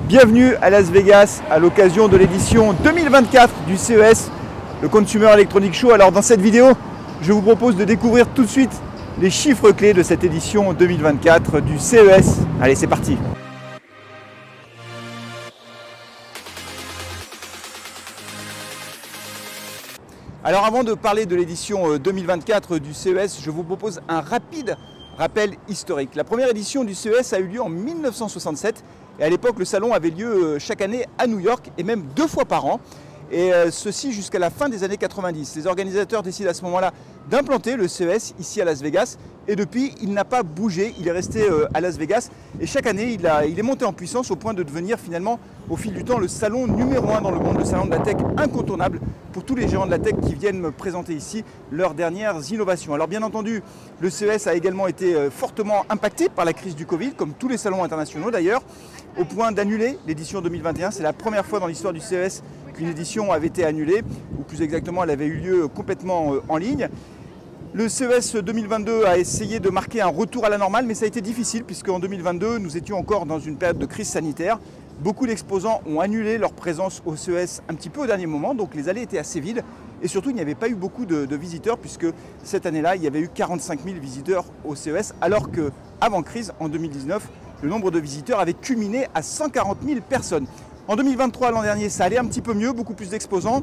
Bienvenue à Las Vegas à l'occasion de l'édition 2024 du CES, le Consumer Electronics Show. Alors dans cette vidéo, je vous propose de découvrir tout de suite les chiffres clés de cette édition 2024 du CES. Allez, c'est parti! Alors avant de parler de l'édition 2024 du CES, je vous propose un rapide rappel historique. La première édition du CES a eu lieu en 1967 et à l'époque le salon avait lieu chaque année à New York et même 2 fois par an. Et ceci jusqu'à la fin des années 90. Les organisateurs décident à ce moment-là d'implanter le CES ici à Las Vegas. Et depuis, il n'a pas bougé, il est resté à Las Vegas. Et chaque année, il est monté en puissance au point de devenir finalement, au fil du temps, le salon numéro 1 dans le monde, le salon de la tech incontournable pour tous les géants de la tech qui viennent me présenter ici leurs dernières innovations. Alors bien entendu, le CES a également été fortement impacté par la crise du Covid, comme tous les salons internationaux d'ailleurs, au point d'annuler l'édition 2021. C'est la première fois dans l'histoire du CES qu'une édition avait été annulée, ou plus exactement, elle avait eu lieu complètement en ligne. Le CES 2022 a essayé de marquer un retour à la normale, mais ça a été difficile puisqu'en 2022, nous étions encore dans une période de crise sanitaire. Beaucoup d'exposants ont annulé leur présence au CES un petit peu au dernier moment, donc les allées étaient assez vides. Et surtout, il n'y avait pas eu beaucoup de visiteurs puisque cette année-là, il y avait eu 45 000 visiteurs au CES, alors qu'avant crise, en 2019, le nombre de visiteurs avait culminé à 140 000 personnes. En 2023, l'an dernier, ça allait un petit peu mieux, beaucoup plus d'exposants.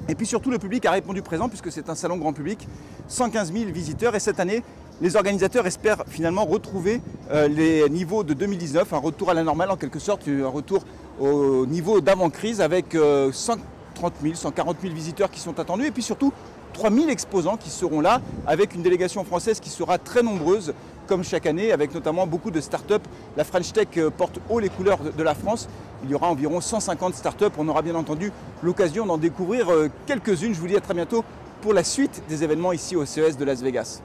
Et puis surtout, le public a répondu présent puisque c'est un salon grand public, 115 000 visiteurs. Et cette année, les organisateurs espèrent finalement retrouver les niveaux de 2019, un retour à la normale en quelque sorte, un retour au niveau d'avant-crise avec 130 000, 140 000 visiteurs qui sont attendus. Et puis surtout, 3 000 exposants qui seront là avec une délégation française qui sera très nombreuse comme chaque année, avec notamment beaucoup de start-up. La French Tech porte haut les couleurs de la France. Il y aura environ 150 start-up. On aura bien entendu l'occasion d'en découvrir quelques-unes. Je vous dis à très bientôt pour la suite des événements ici au CES de Las Vegas.